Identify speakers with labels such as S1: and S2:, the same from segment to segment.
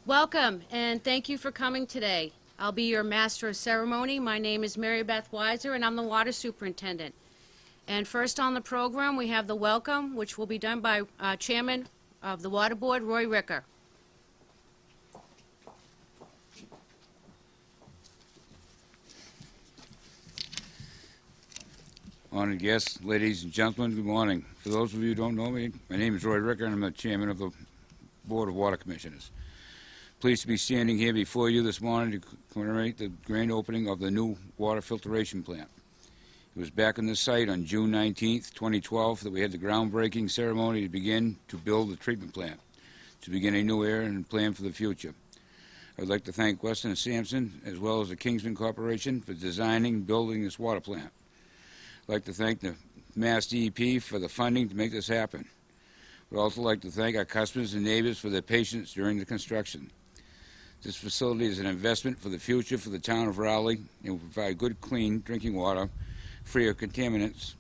S1: Welcome, and thank you for coming today. I'll be your master of ceremony. My name is Mary Beth Weiser, and I'm the water superintendent. And first on the program, we have the welcome, which will be done by Chairman of the Water Board, Roy Ricker.
S2: Honored guests, ladies and gentlemen, good morning. For those of you who don't know me, my name is Roy Ricker, and I'm the chairman of the Board of Water Commissioners. Pleased to be standing here before you this morning to commemorate the grand opening of the new water filtration plant. It was back on this site on June 19th, 2012, that we had the groundbreaking ceremony to begin to build the treatment plant, to begin a new era and plan for the future. I'd like to thank Weston & Sampson, as well as the Kingsman Corporation, for designing and building this water plant. I'd like to thank the Mass DEP for the funding to make this happen. We'd also like to thank our customers and neighbors for their patience during the construction. This facility is an investment for the future for the town of Rowley and will provide good, clean drinking water, free of contaminants,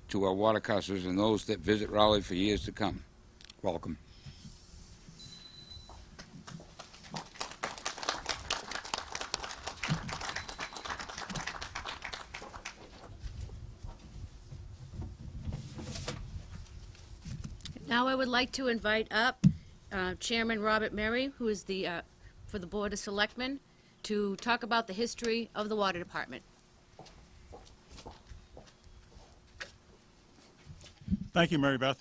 S2: to our water customers and those that visit Rowley for years to come. Welcome.
S1: Now I would like to invite up Chairman Robert Murray, who is for the Board of Selectmen, to talk about the history of the Water Department.
S3: Thank you, Mary Beth.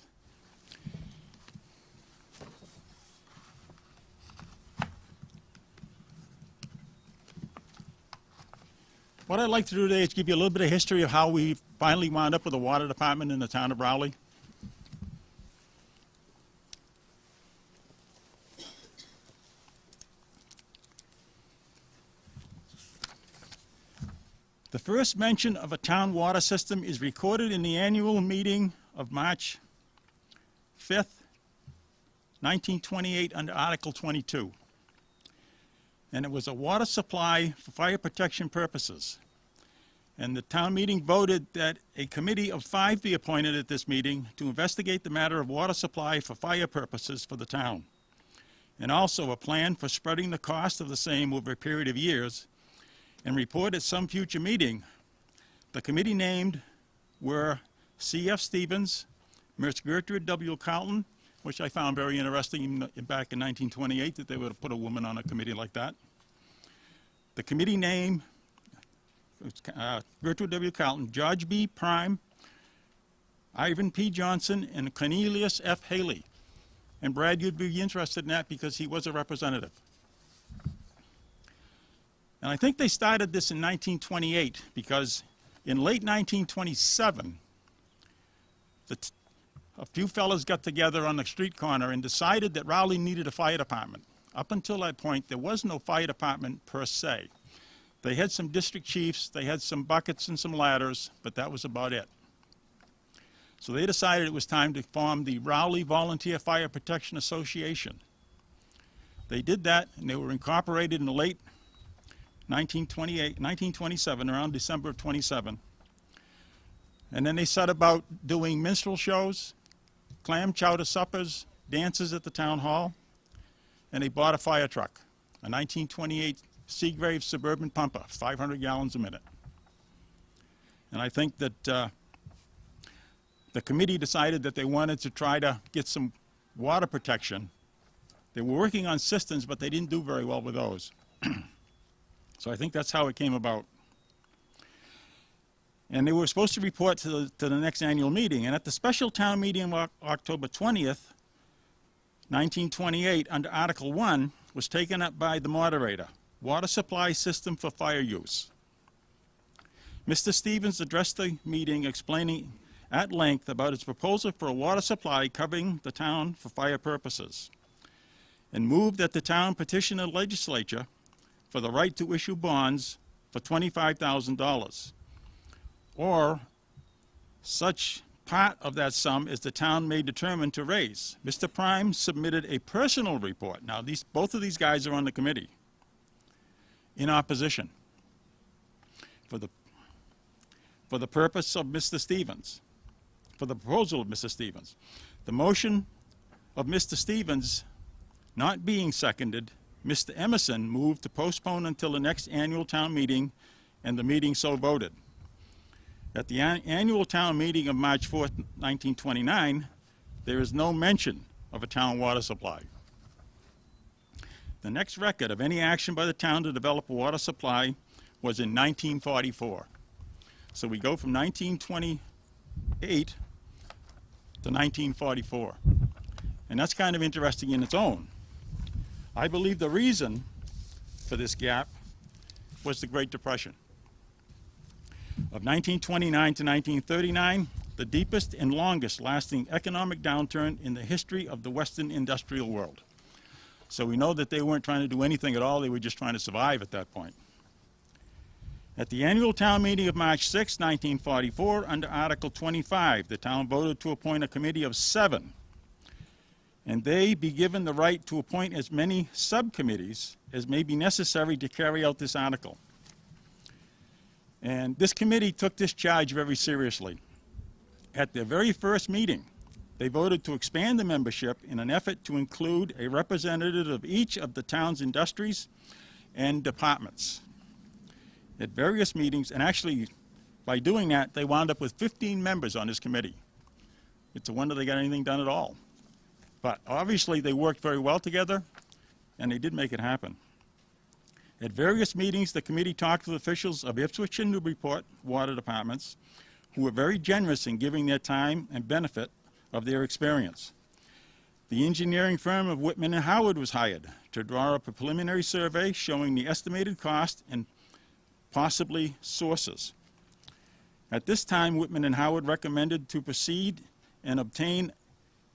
S3: What I'd like to do today is give you a little bit of history of how we finally wound up with a water department in the town of Rowley. The first mention of a town water system is recorded in the annual meeting of March 5th, 1928, under Article 22. And it was a water supply for fire protection purposes. And the town meeting voted that a committee of 5 be appointed at this meeting to investigate the matter of water supply for fire purposes for the town, and also a plan for spreading the cost of the same over a period of years, and report at some future meeting. The committee named were C.F. Stevens, Ms. Gertrude W. Carlton, which I found very interesting back in 1928 that they would have put a woman on a committee like that. The committee name, Gertrude W. Carlton, George B. Prime, Ivan P. Johnson, and Cornelius F. Haley. And Brad, you'd be interested in that because he was a representative. And I think they started this in 1928 because in late 1927, a few fellas got together on the street corner and decided that Rowley needed a fire department. Up until that point, there was no fire department per se. They had some district chiefs, they had some buckets and some ladders, but that was about it. So they decided it was time to form the Rowley Volunteer Fire Protection Association. They did that, and they were incorporated in the late 1927, around December of 27. And then they set about doing minstrel shows, clam chowder suppers, dances at the town hall, and they bought a fire truck, a 1928 Seagrave Suburban Pumper, 500 gallons a minute. And I think that the committee decided that they wanted to try to get some water protection. They were working on cisterns, but they didn't do very well with those. So I think that's how it came about. And they were supposed to report to the next annual meeting. And at the special town meeting on October 20th, 1928, under Article 1, was taken up by the moderator, Water Supply System for Fire Use. Mr. Stevens addressed the meeting explaining at length about his proposal for a water supply covering the town for fire purposes, and moved that the town petition the legislature for the right to issue bonds for $25,000, or such part of that sum as the town may determine to raise. Mr. Prime submitted a personal report. Now, both of these guys are on the committee in opposition for the purpose of Mr. Stevens, for the proposal of Mr. Stevens. The motion of Mr. Stevens not being seconded Mr. Emerson moved to postpone until the next annual town meeting, and the meeting so voted. At the annual town meeting of March 4th, 1929, there is no mention of a town water supply. The next record of any action by the town to develop a water supply was in 1944. So we go from 1928 to 1944. And that's kind of interesting in its own. I believe the reason for this gap was the Great Depression. Of 1929 to 1939, the deepest and longest lasting economic downturn in the history of the Western industrial world. So we know that they weren't trying to do anything at all, they were just trying to survive at that point. At the annual town meeting of March 6, 1944, under Article 25, the town voted to appoint a committee of 7, and they be given the right to appoint as many subcommittees as may be necessary to carry out this article. And this committee took this charge very seriously. At their very first meeting, they voted to expand the membership in an effort to include a representative of each of the town's industries and departments. At various meetings, and actually by doing that, they wound up with 15 members on this committee. It's a wonder they got anything done at all. But obviously they worked very well together, and they did make it happen. At various meetings, the committee talked with officials of Ipswich and Newburyport water departments, who were very generous in giving their time and benefit of their experience. The engineering firm of Whitman and Howard was hired to draw up a preliminary survey showing the estimated cost and possibly sources. At this time, Whitman and Howard recommended to proceed and obtain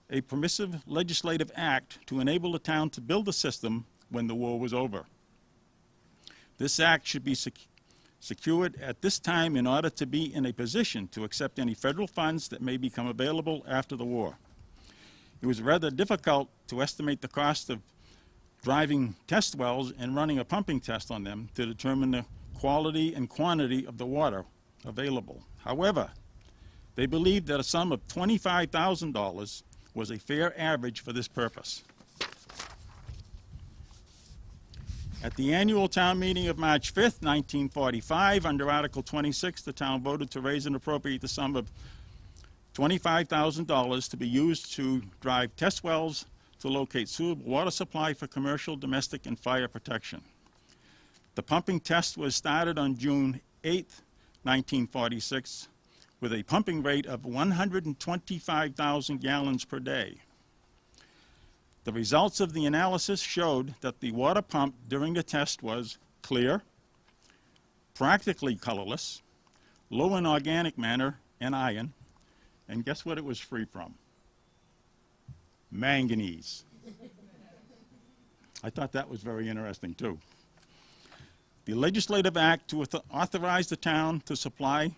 S3: a permissive legislative act to enable the town to build a system when the war was over. This act should be secured at this time in order to be in a position to accept any federal funds that may become available after the war. It was rather difficult to estimate the cost of driving test wells and running a pumping test on them to determine the quality and quantity of the water available. However, they believed that a sum of $25,000 was a fair average for this purpose. At the annual town meeting of March 5th, 1945, under Article 26, the town voted to raise and appropriate the sum of $25,000 to be used to drive test wells to locate suitable water supply for commercial, domestic, and fire protection. The pumping test was started on June 8th, 1946, with a pumping rate of 125,000 gallons per day. The results of the analysis showed that the water pumped during the test was clear, practically colorless, low in organic matter and iron, and guess what it was free from? Manganese. I thought that was very interesting too. The legislative act to authorize the town to supply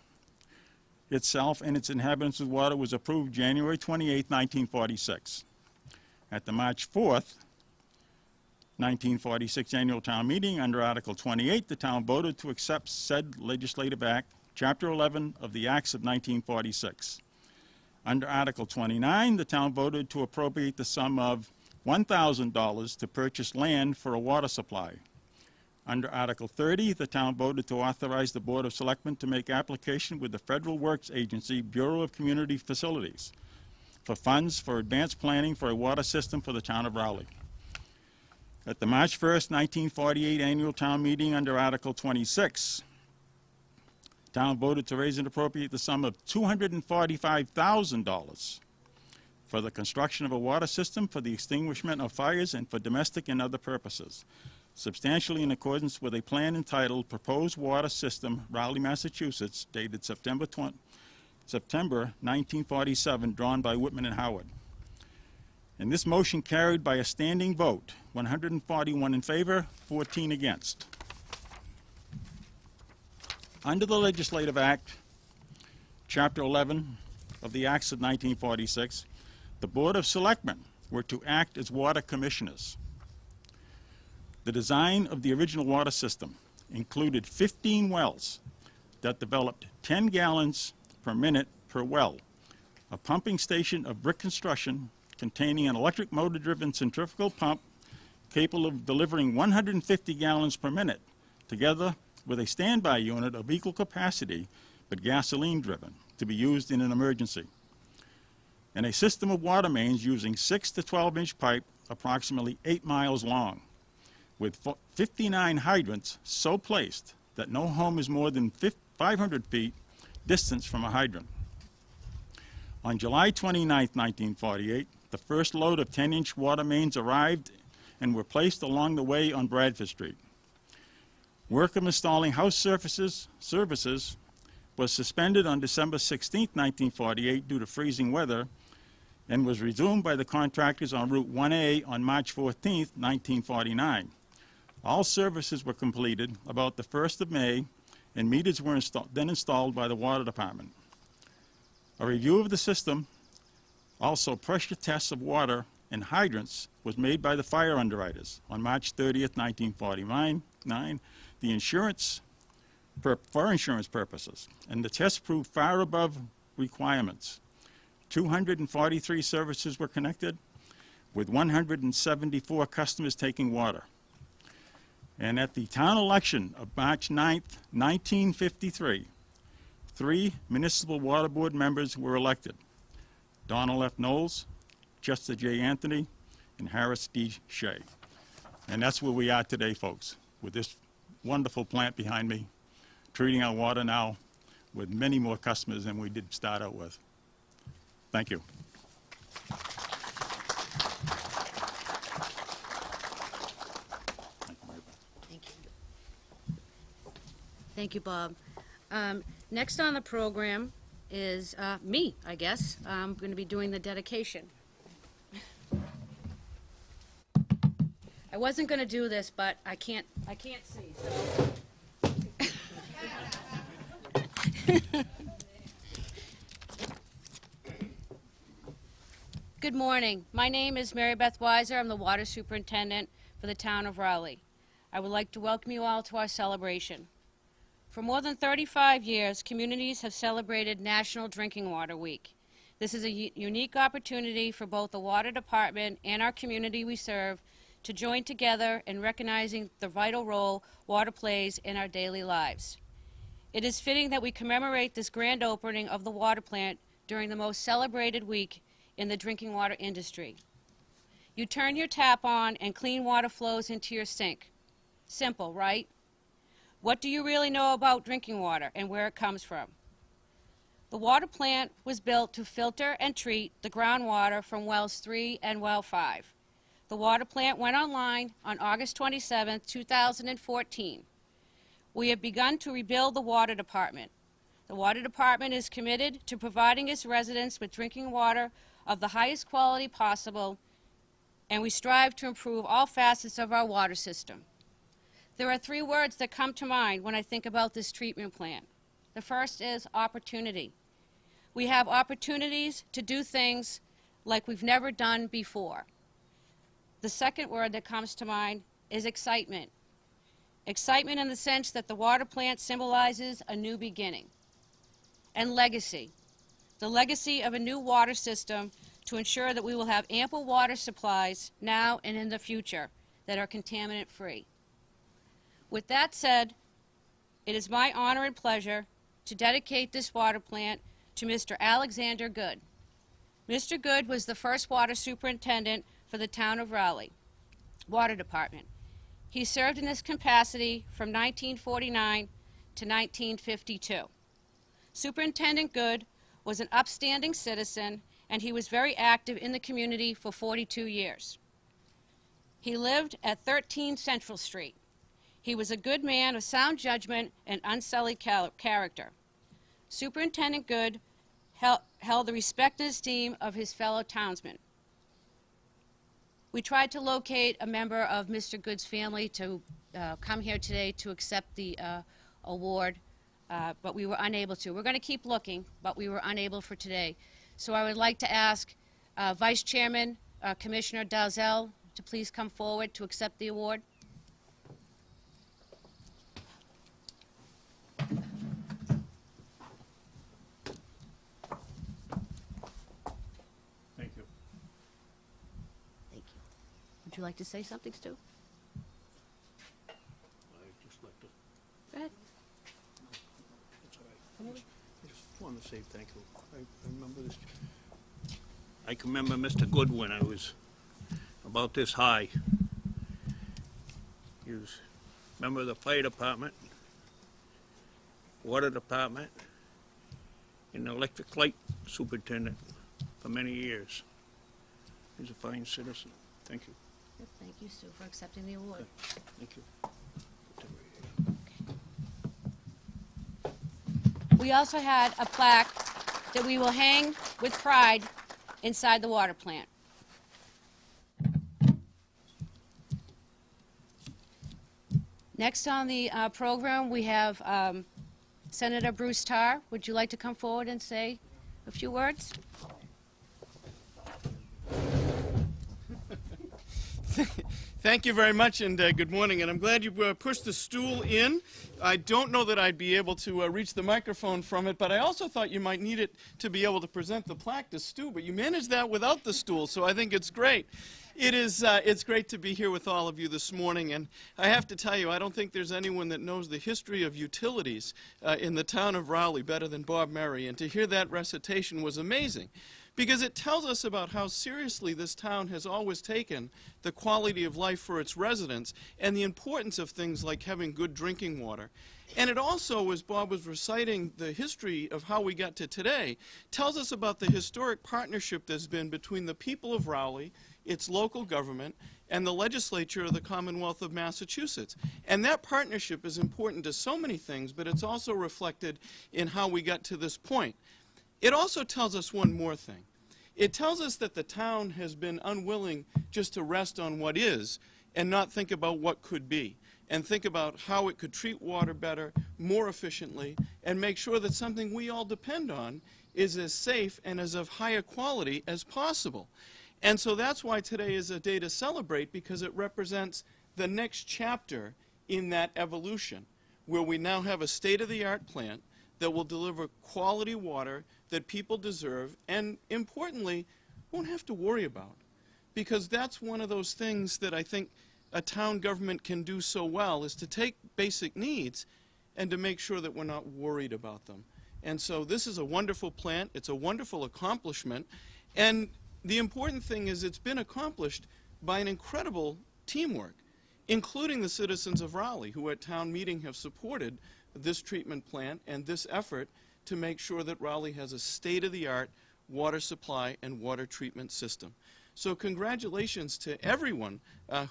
S3: itself and its inhabitants with water was approved January 28, 1946. At the March 4th, 1946 annual town meeting, under Article 28, the town voted to accept said legislative act, Chapter 11 of the Acts of 1946. Under Article 29, the town voted to appropriate the sum of $1,000 to purchase land for a water supply. Under Article 30, the town voted to authorize the Board of Selectmen to make application with the Federal Works Agency, Bureau of Community Facilities, for funds for advanced planning for a water system for the town of Rowley. At the March 1st, 1948 annual town meeting, under Article 26, town voted to raise and appropriate the sum of $245,000 for the construction of a water system for the extinguishment of fires and for domestic and other purposes, substantially in accordance with a plan entitled Proposed Water System, Rowley, Massachusetts, dated September 1947, drawn by Whitman and Howard. And this motion carried by a standing vote, 141 in favor, 14 against. Under the Legislative Act, Chapter 11 of the Acts of 1946, the Board of Selectmen were to act as water commissioners. The design of the original water system included 15 wells that developed 10 gallons per minute per well, a pumping station of brick construction containing an electric motor-driven centrifugal pump capable of delivering 150 gallons per minute, together with a standby unit of equal capacity but gasoline-driven to be used in an emergency, and a system of water mains using 6 to 12-inch pipe approximately 8 miles long, with 59 hydrants so placed that no home is more than 500 feet distance from a hydrant. On July 29, 1948, the first load of 10-inch water mains arrived and were placed along the way on Bradford Street. Work of installing house services was suspended on December 16, 1948 due to freezing weather, and was resumed by the contractors on Route 1A on March 14, 1949. All services were completed about the 1st of May, and meters were then installed by the Water Department. A review of the system, also pressure tests of water and hydrants, was made by the fire underwriters on March 30, 1949. The insurance, for insurance purposes, and the test proved far above requirements. 243 services were connected, with 174 customers taking water. And at the town election of March 9, 1953, 3 municipal water board members were elected: Donald F. Knowles, Chester J. Anthony, and Harris D. Shea. And that's where we are today, folks, with this wonderful plant behind me, treating our water now with many more customers than we did start out with. Thank you.
S1: Thank you. Thank you, Bob. Next on the program is me, I guess. I'm going to be doing the dedication. I wasn't going to do this, but I can't see, so. Good morning. My name is Mary Beth Weiser. I'm the water superintendent for the town of Raleigh. I would like to welcome you all to our celebration. For more than 35 years, communities have celebrated National Drinking Water Week. This is a unique opportunity for both the water department and our community we serve to join together in recognizing the vital role water plays in our daily lives. It is fitting that we commemorate this grand opening of the water plant during the most celebrated week in the drinking water industry. You turn your tap on and clean water flows into your sink. Simple, right? What do you really know about drinking water and where it comes from? The water plant was built to filter and treat the groundwater from wells 3 and well 5. The water plant went online on August 27, 2014. We have begun to rebuild the water department. The water department is committed to providing its residents with drinking water of the highest quality possible, and we strive to improve all facets of our water system. There are 3 words that come to mind when I think about this treatment plant. The first is opportunity. We have opportunities to do things like we've never done before. The second word that comes to mind is excitement. Excitement in the sense that the water plant symbolizes a new beginning. And legacy. The legacy of a new water system to ensure that we will have ample water supplies now and in the future that are contaminant-free. With that said, it is my honor and pleasure to dedicate this water plant to Mr. Alexander Good. Mr. Good was the first water superintendent for the town of Raleigh Water Department. He served in this capacity from 1949 to 1952. Superintendent Good was an upstanding citizen, and he was very active in the community for 42 years. He lived at 13 Central Street. He was a good man of sound judgment and unsullied character. Superintendent Good held the respect and esteem of his fellow townsmen. We tried to locate a member of Mr. Good's family to come here today to accept the award, but we were unable to. We're going to keep looking, but we were unable for today. So I would like to ask Vice Chairman Commissioner Dalzell to please come forward to accept the award.
S3: Thank you.
S1: Thank you.
S4: Would
S1: you like to say something, Stu?
S4: I just like to,
S1: Go ahead.
S4: it's all right. I just want to say thank you. I remember this. I can remember Mr. Good when I was about this high. He was a member of the fire department, water department, and the electric light superintendent for many years. He's a fine citizen. Thank you.
S1: Good. Thank you, Stu, for accepting the award.
S4: Thank you.
S1: We also had a plaque that we will hang with pride inside the water plant. Next on the program, we have Senator Bruce Tarr. Would you like to come forward and say a few words?
S5: Thank you very much, and good morning. And I'm glad you pushed the stool in. I don't know that I'd be able to reach the microphone from it, but I also thought you might need it to be able to present the plaque to Stu, but you managed that without the stool, so I think it's great. It's great to be here with all of you this morning, and I have to tell you, I don't think there's anyone that knows the history of utilities in the town of Rowley better than Bob Murray, and to hear that recitation was amazing, because it tells us about how seriously this town has always taken the quality of life for its residents and the importance of things like having good drinking water. And it also, as Bob was reciting the history of how we got to today, tells us about the historic partnership there's been between the people of Rowley, its local government, and the legislature of the Commonwealth of Massachusetts. And that partnership is important to so many things, but it's also reflected in how we got to this point. It also tells us one more thing. It tells us that the town has been unwilling just to rest on what is and not think about what could be, and think about how it could treat water better, more efficiently, and make sure that something we all depend on is as safe and as of higher quality as possible. And so that's why today is a day to celebrate, because it represents the next chapter in that evolution, where we now have a state-of-the-art plant that will deliver quality water that people deserve and, importantly, won't have to worry about. Because that's one of those things that I think a town government can do so well, is to take basic needs and to make sure that we're not worried about them. And so this is a wonderful plant. It's a wonderful accomplishment. And the important thing is it's been accomplished by an incredible teamwork, including the citizens of Rowley, who at town meeting have supported this treatment plant and this effort to make sure that Rowley has a state-of-the-art water supply and water treatment system. So congratulations to everyone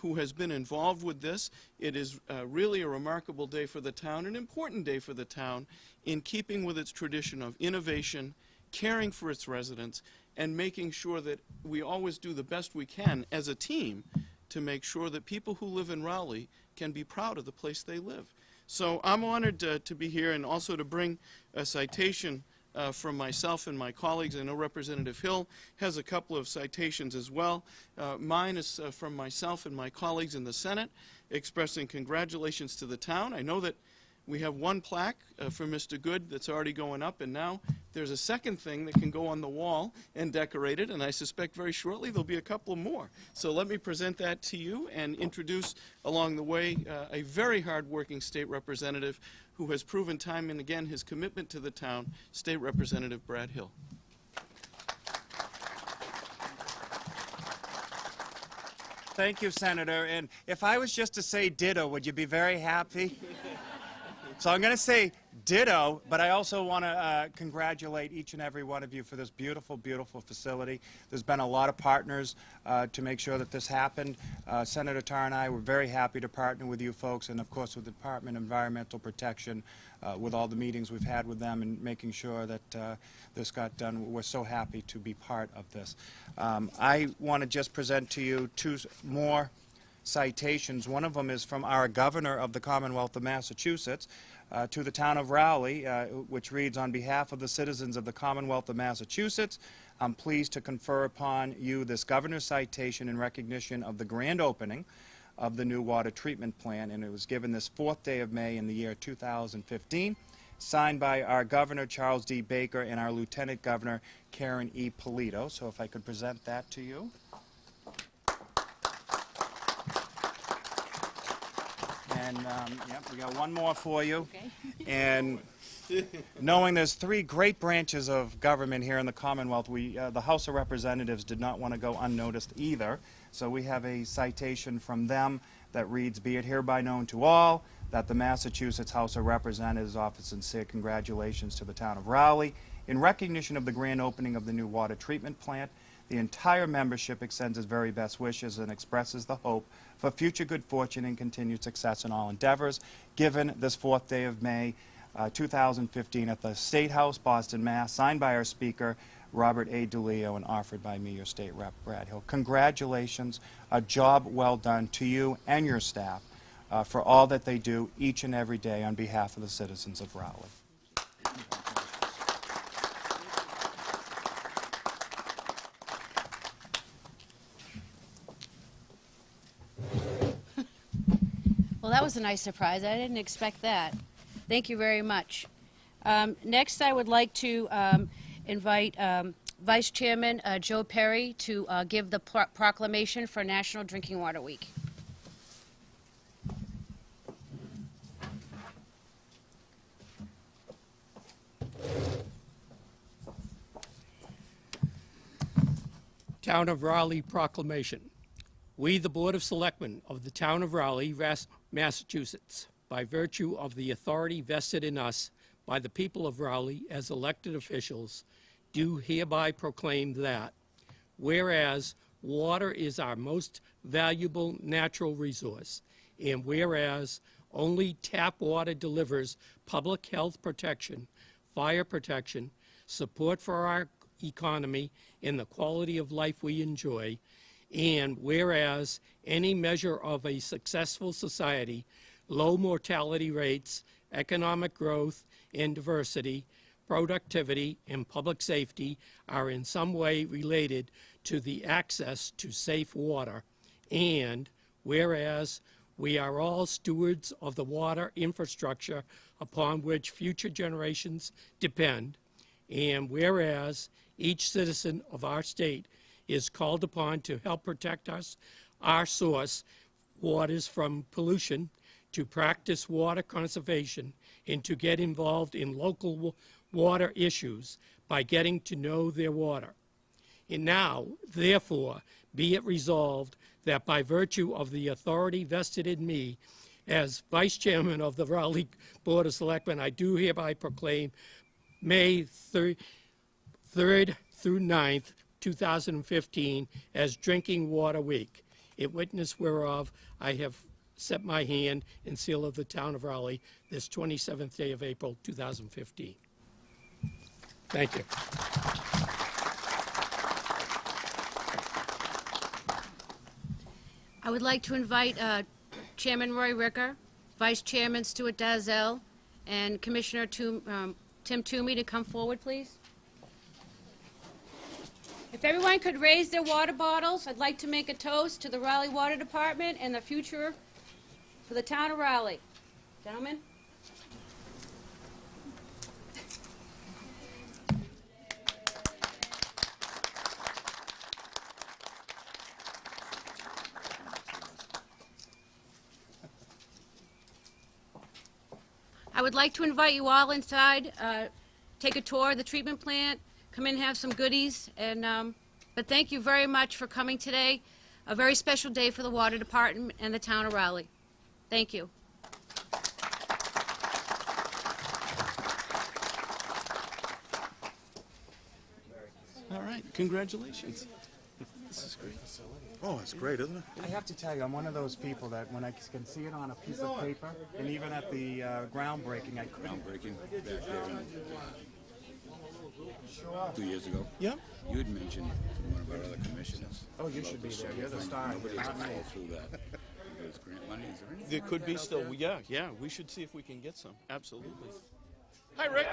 S5: who has been involved with this. It is really a remarkable day for the town, an important day for the town, in keeping with its tradition of innovation, caring for its residents, and making sure that we always do the best we can as a team to make sure that people who live in Rowley can be proud of the place they live. So I'm honored to be here, and also to bring a citation from myself and my colleagues. I know Representative Hill has a couple of citations as well. Mine is from myself and my colleagues in the Senate, expressing congratulations to the town. I know that we have one plaque for Mr. Good that's already going up, and now there's a second thing that can go on the wall and decorate it, and I suspect very shortly there'll be a couple more. So let me present that to you and introduce along the way a very hard-working state representative who has proven time and again his commitment to the town, State Representative Brad Hill.
S6: Thank you, Senator. And if I was just to say ditto, would you be very happy? So I'm going to say ditto, but I also want to congratulate each and every one of you for this beautiful, beautiful facility. There's been a lot of partners to make sure that this happened. Senator Tarr and I were very happy to partner with you folks, and of course with the Department of Environmental Protection, with all the meetings we've had with them and making sure that this got done. We're so happy to be part of this. I want to just present to you two more citations. One of them is from our Governor of the Commonwealth of Massachusetts to the town of Rowley, which reads, "On behalf of the citizens of the Commonwealth of Massachusetts, I'm pleased to confer upon you this Governor's citation in recognition of the grand opening of the new water treatment plant," and it was given this 4th day of May in the year 2015, signed by our Governor, Charles D. Baker, and our Lieutenant Governor, Karen E. Polito. So if I could present that to you. And, yep, we got one more for you.
S1: Okay.
S6: And knowing there's three great branches of government here in the Commonwealth, the House of Representatives did not want to go unnoticed either. So we have a citation from them that reads, "Be it hereby known to all that the Massachusetts House of Representatives offers sincere congratulations to the town of Rowley. In recognition of the grand opening of the new water treatment plant, the entire membership extends its very best wishes and expresses the hope for future good fortune and continued success in all endeavors. Given this 4th day of May, 2015 at the State House, Boston, Mass., signed by our Speaker, Robert A. DeLeo, and offered by me, your State Rep, Brad Hill. Congratulations. A job well done to you and your staff for all that they do each and every day on behalf of the citizens of Rowley.
S1: Well, that was a nice surprise. I didn't expect that. Thank you very much. Next, I would like to invite Vice Chairman Joe Perry to give the proclamation for National Drinking Water Week.
S7: Town of Raleigh Proclamation. We, the Board of Selectmen of the Town of Raleigh, Massachusetts, by virtue of the authority vested in us by the people of Raleigh as elected officials, do hereby proclaim that, whereas water is our most valuable natural resource, and whereas only tap water delivers public health protection, fire protection, support for our economy, and the quality of life we enjoy, and whereas any measure of a successful society, low mortality rates, economic growth and diversity, productivity, and public safety are in some way related to the access to safe water, and whereas we are all stewards of the water infrastructure upon which future generations depend, and whereas each citizen of our state is called upon to help protect our source waters from pollution, to practice water conservation, and to get involved in local water issues by getting to know their water. And now, therefore, be it resolved that by virtue of the authority vested in me as Vice Chairman of the Raleigh Board of Selectmen, I do hereby proclaim May 3rd through 9th, 2015 as Drinking Water Week. In witness whereof, I have set my hand and seal of the Town of Raleigh this 27th day of April, 2015. Thank you.
S1: I would like to invite Chairman Roy Ricker, Vice Chairman Stuart Dazzell, and Commissioner Tim Toomey to come forward, please. If everyone could raise their water bottles, I'd like to make a toast to the Raleigh Water Department and the future for the town of Raleigh. Gentlemen. I would like to invite you all inside, take a tour of the treatment plant, come in and have some goodies, and but thank you very much for coming today. A very special day for the Water Department and the town of Raleigh. Thank you.
S5: All right, congratulations. This is great.
S3: Oh, it's great, isn't it?
S6: I have to tell you, I'm one of those people that when I can see it on a piece of paper, and even at the groundbreaking, I couldn't.
S2: Groundbreaking back there 2 years ago.
S5: Yeah.
S2: You had mentioned one of our other commissioners.
S6: Oh, you should be there. You're the star.
S2: Nobody has followed through that. There's grant money. Is there anything?
S5: There could be still, yeah, we should see if we can get some, absolutely. Hi, Rick.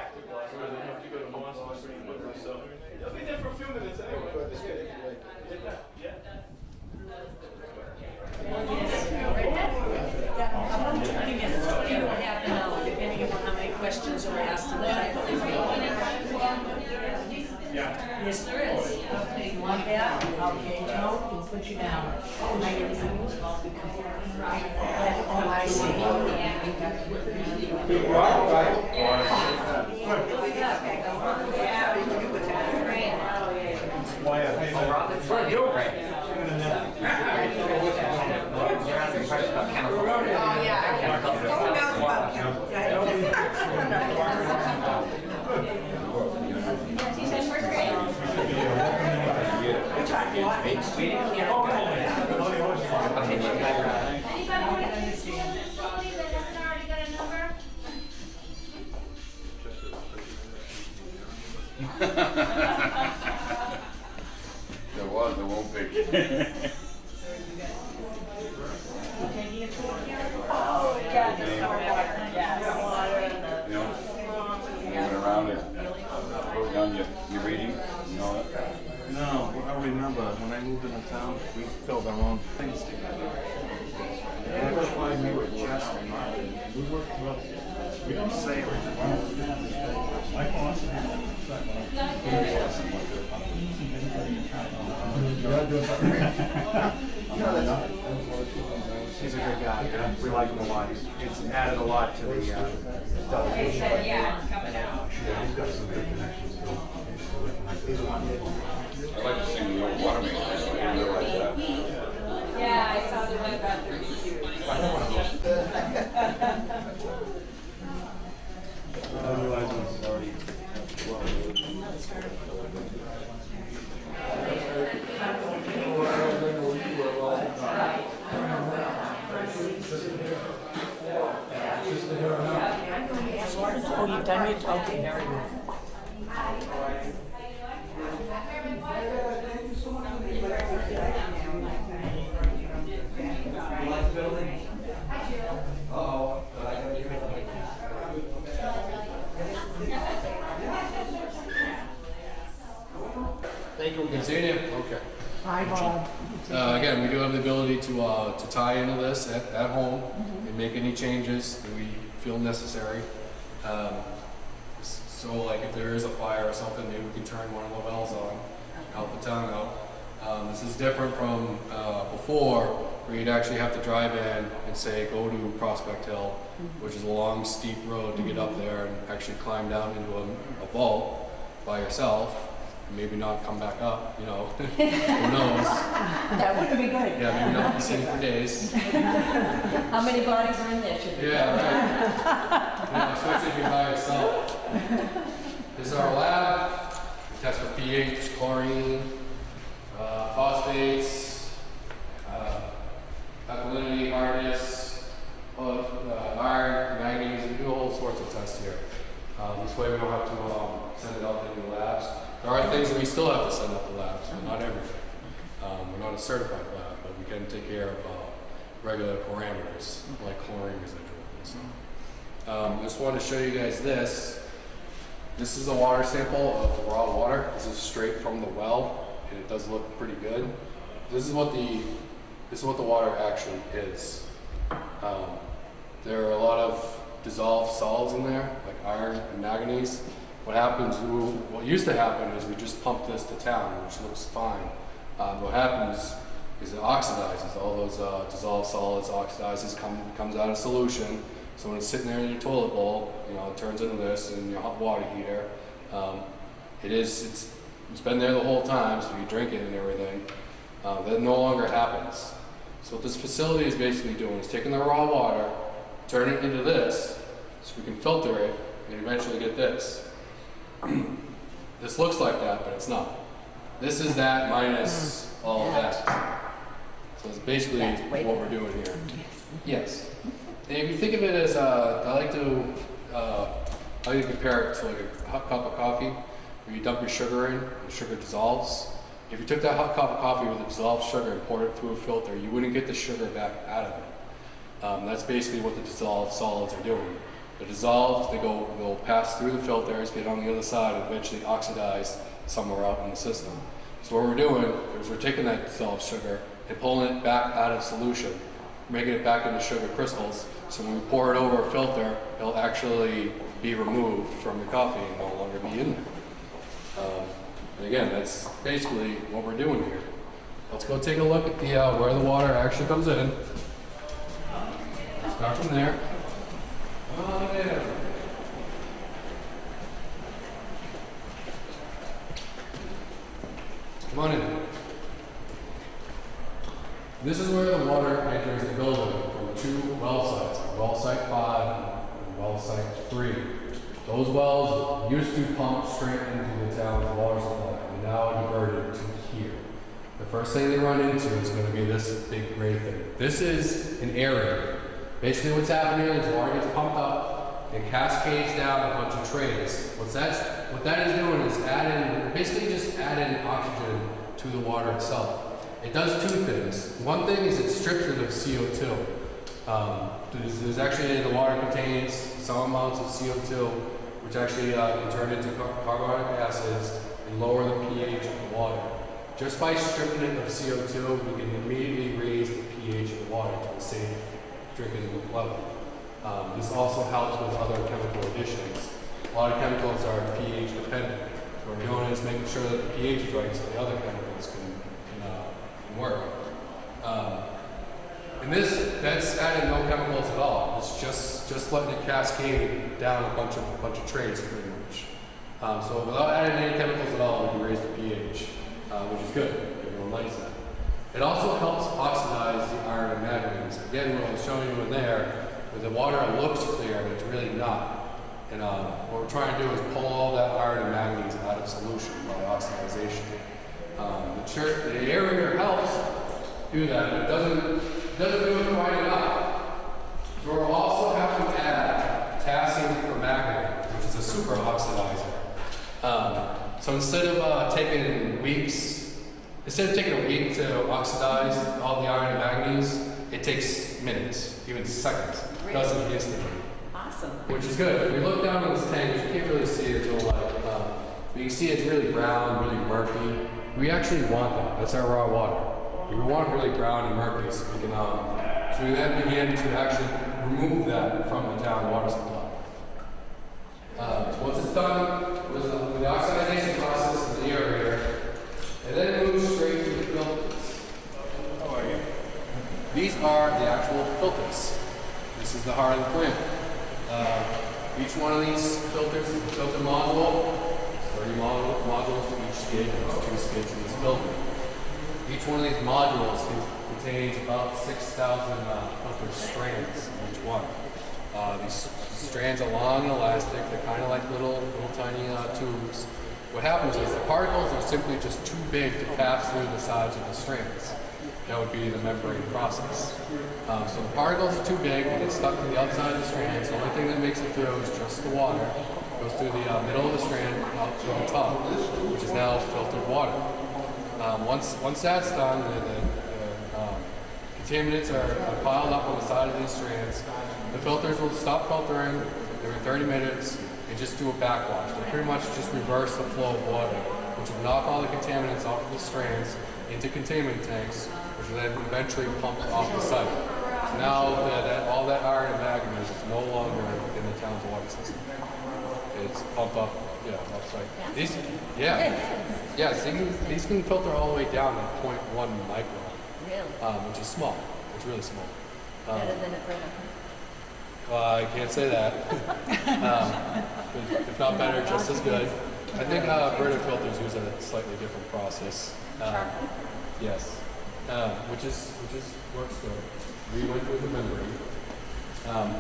S8: Depending upon how many questions are asked. Yes, there is. Okay, you want that? Okay, Joe, we'll put you down. Oh, I see.
S2: There was, there won't be.
S8: Oh, yeah, just
S2: You know, moving around it. Wrote down your reading, you know that?
S4: No, I remember when I moved into town, we filled our own things together. We don't say
S9: He's a good guy. We like him a lot. It's added a lot to the delegation.
S8: yeah, it's coming out.
S2: I like to sing the old water main. I didn't realize that.
S8: Yeah, I saw the one about 32. Oh, you've done your, okay, very good.
S10: Good seeing you. Okay.
S8: Hi, Bob.
S10: Again, we do have the ability to tie into this at home and make any changes that we feel necessary. So, like, if there is a fire or something, maybe we can turn one of the wells on, help the town out. This is different from before, where you'd actually have to drive in and say, go to Prospect Hill, which is a long, steep road to get up there and actually climb down into a vault by yourself. Maybe not come back up, you know, who knows?
S8: That would be good.
S10: Yeah, maybe not be sitting for days.
S8: How many bodies are in there?
S10: Yeah, right. Yeah, especially if you're by yourself. This is our lab. We test for pH, chlorine, phosphates, alkalinity, hardness, iron, manganese. We do all sorts of tests here. This way we don't have to send it out to any labs. There are things that we still have to send up to labs, but not everything. We're not a certified lab, but we can take care of regular parameters like chlorine residual and stuff. Just wanted to show you guys this. This is a water sample of raw water. This is straight from the well, and it does look pretty good. This is what the water actually is. There are a lot of dissolved solids in there, like iron and manganese. What used to happen is we just pumped this to town, which looks fine. What happens is it oxidizes. All those dissolved solids oxidizes, comes out of solution. So when it's sitting there in your toilet bowl, you know, it turns into this in your hot water heater. It's been there the whole time, so you drink it and everything. That no longer happens. So what this facility is basically doing is taking the raw water, turning it into this, so we can filter it and eventually get this. This looks like that, but it's not. This is that minus all of that. So it's basically what we're doing here. Yes. And if you think of it as, I like to compare it to like a hot cup of coffee, where you dump your sugar in, the sugar dissolves. If you took that hot cup of coffee with the dissolved sugar and poured it through a filter, you wouldn't get the sugar back out of it. That's basically what the dissolved solids are doing. They're dissolved, they'll pass through the filters, get on the other side, and eventually oxidize somewhere out in the system. So what we're doing is we're taking that dissolved sugar and pulling it back out of solution, making it back into sugar crystals. So when we pour it over a filter, it'll actually be removed from the coffee and no longer be in there. And again, that's basically what we're doing here. Let's go take a look at where the water actually comes in. Start from there. Come on in. Come on in. This is where the water enters the building from two well sites, well site 5 and well site 3. Those wells used to pump straight into the town's water supply and now diverted to here. The first thing they run into is going to be this big gray thing. This is an area. Basically what's happening is the water gets pumped up and cascades down a bunch of trays. What that is doing is basically just adding oxygen to the water itself. It does two things. One thing is it strips it of CO2. There's actually, the water contains some amounts of CO2, which actually can turn into carbonic acids and lower the pH of the water. Just by stripping it of CO2, we can immediately raise the pH of the water to a safe drinking level. This also helps with other chemical additions. A lot of chemicals are pH dependent. So what we're doing is making sure that the pH is right so the other chemicals can work. And that's adding no chemicals at all. It's just letting it cascade down a bunch of trays pretty much. So without adding any chemicals at all, we can raise the pH, which is good. Everyone likes that. It also helps oxidize the iron and manganese. Again, what I was showing you in there, is the water looks clear, but it's really not. And what we're trying to do is pull all that iron and manganese out of solution by oxidization. The aerator helps do that, but it doesn't do it quite enough. So we'll also have to add potassium permanganate, which is a super oxidizer. So instead of taking a week to oxidize all the iron and manganese, it takes minutes, even seconds. It does it instantly.
S8: Awesome.
S10: Which is good. If we look down in this tank, you can't really see it until but you can see it's really brown, really murky. We actually want that. That's our raw water. We want it really brown and murky so we can, so we then begin to actually remove that from the town water supply. So once it's done with the oxidization process of the aerator, and then it moves straight to the filters. How are you? These are the actual filters. This is the heart of the plant. Each one of these filters is a filter module. 30 modules to each skid. There's 2 skids in this building. Each one of these modules contains about 6,000 filter strands in each one. These strands are long and elastic. They're kind of like little tiny tubes. What happens is the particles are simply just too big to pass through the sides of the strands. That would be the membrane process. So the particles are too big, they get stuck to the outside of the strands. The only thing that makes it through is just the water. It goes through the middle of the strand out to the top, which is now filtered water. Once that's done, the contaminants are piled up on the side of these strands. The filters will stop filtering every 30 minutes and just do a backwash. They pretty much just reverse the flow of water, which will knock all the contaminants off of the strands into containment tanks, which will then eventually pump off the site. So now all that iron and manganese is no longer in the town's water system. It's pumped up, off site. These can filter all the way down at 0.1 micron.
S8: Really?
S10: Which is small. It's really small.
S8: Better than a Brita.
S10: I can't say that. If not better, just as good. I think Brita filters use a slightly different process. Yes, which works good. We went through the membrane.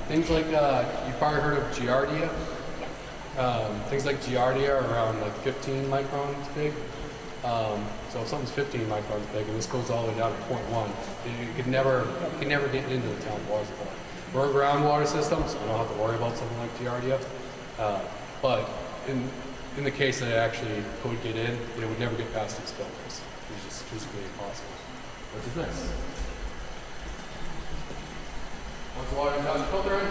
S10: Things like you've probably heard of Giardia. Things like Giardia are around like 15 microns big. So if something's 15 microns big and this goes all the way down to 0.1, you can never get into the town water supply. We're a groundwater system, so we don't have to worry about something like Giardia. But in the case that it actually could get in, it would never get past these filters. It's just physically impossible, which is nice. Once the water's done filtering,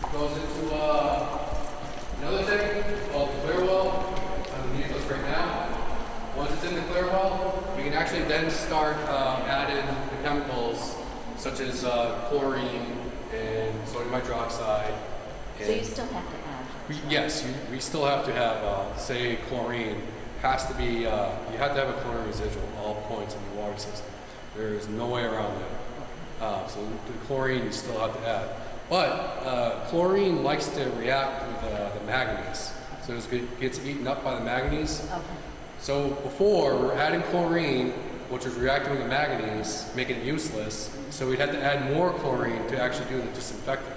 S10: it goes into another tank called the clear well. It's underneath us right now. Once it's in the clear well, we can actually then start adding the chemicals such as chlorine and sodium hydroxide.
S8: So you still have to add?
S10: Yes, we still have to have, say, chlorine. Has to be, you have to have a chlorine residual at all points in the water system. There is no way around that. So the chlorine you still have to add. But chlorine likes to react with the manganese. So it gets eaten up by the manganese.
S8: Okay.
S10: So before, we're adding chlorine, which was reacting with the manganese, making it useless. So we'd have to add more chlorine to actually do the disinfectant.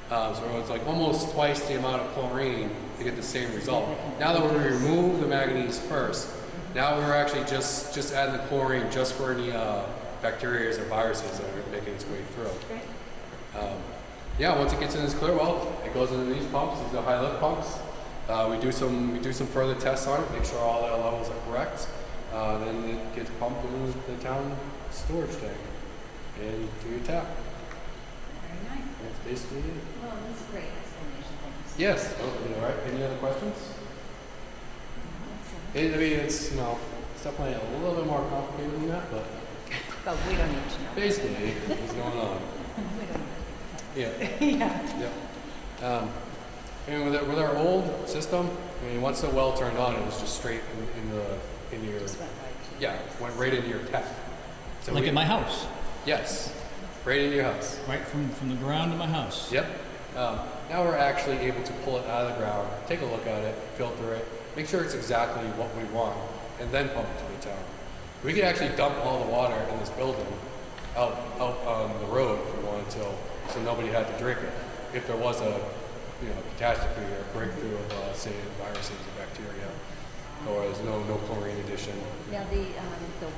S10: So it's like almost twice the amount of chlorine to get the same result. Now that we remove the manganese first, now we're actually just adding the chlorine just for any bacteria or viruses that are making its way through. Yeah, once it gets in this clear well, it goes into these pumps. These are high lift pumps. We do some further tests on it, make sure all the levels are correct. Then it gets pumped into the town storage tank and to your tap.
S8: Very nice.
S10: That's basically it.
S8: Well, that's a great explanation. Thank you.
S10: Yes. All right. Any other questions? I mean, it's it's definitely a little bit more complicated than that, but
S8: But we don't need to know.
S10: basically, what's going on?
S8: We don't
S10: Yeah.
S8: need to. Yeah.
S10: Yep. And with our old system, I mean, once the well turned on, it was just straight in your
S8: Just went right to.
S10: yeah, went right into your tap. So
S11: Like in my house,
S10: yes, right into your house.
S11: right from the ground to my house.
S10: Yep. Now we're actually able to pull it out of the ground, take a look at it, filter it, make sure it's exactly what we want, and then pump it to the town. We could actually dump all the water in this building out on the road if we wanted to, so nobody had to drink it. If there was a catastrophe or breakthrough of say viruses or bacteria, or there's no chlorine addition.
S8: Now, the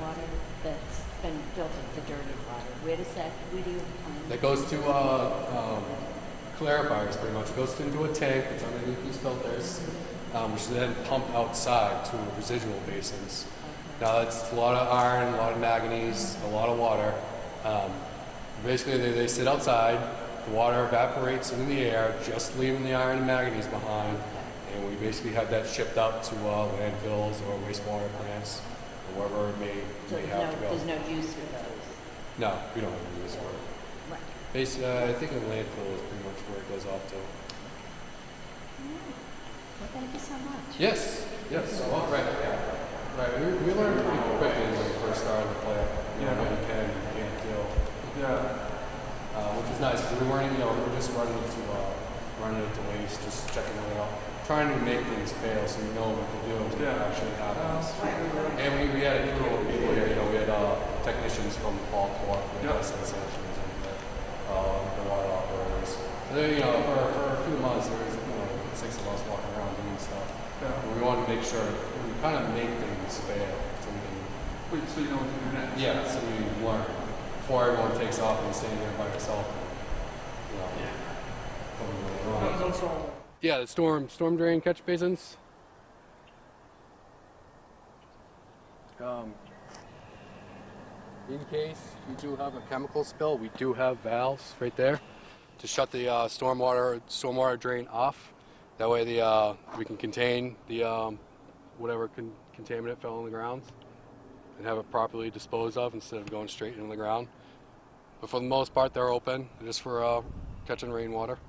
S8: water that's been filtered, the dirty water, where do you find
S10: That goes to clarifiers pretty much. It goes into a tank that's underneath these filters, which is then pumped outside to residual basins. Now that's a lot of iron, a lot of manganese, a lot of water. Basically they sit outside, the water evaporates into the air, just leaving the iron and manganese behind, and we basically have that shipped out to landfills or wastewater plants, or wherever it may have to go.
S8: There's no juice for those?
S10: No, we don't have to do this work.
S8: Right.
S10: I think a landfill is pretty much where it goes off to.
S8: Well, thank you so much.
S10: Yes, well, right, yeah. Right, we learned pretty quickly when we first started the plant, what you can and can't do. Which is nice, because we weren't, we were just running into waste, just checking it out. Trying to make things fail so we know what to do when it actually happens. And we had a crew of people here, we had technicians from Paul Corp, we had SSHs and the water operators. So they, for a few months there was 6 of us walking around doing stuff. We wanted to make sure we kind of make things fail. So you know what to do next. Yeah, so we learn before everyone takes off and you're standing there by yourself. Yeah, the storm drain catch basins. In case you do have a chemical spill, we do have valves right there to shut the stormwater drain off. That way we can contain the whatever contaminant fell on the ground and have it properly disposed of instead of going straight into the ground. But for the most part, they're open just for catching rainwater.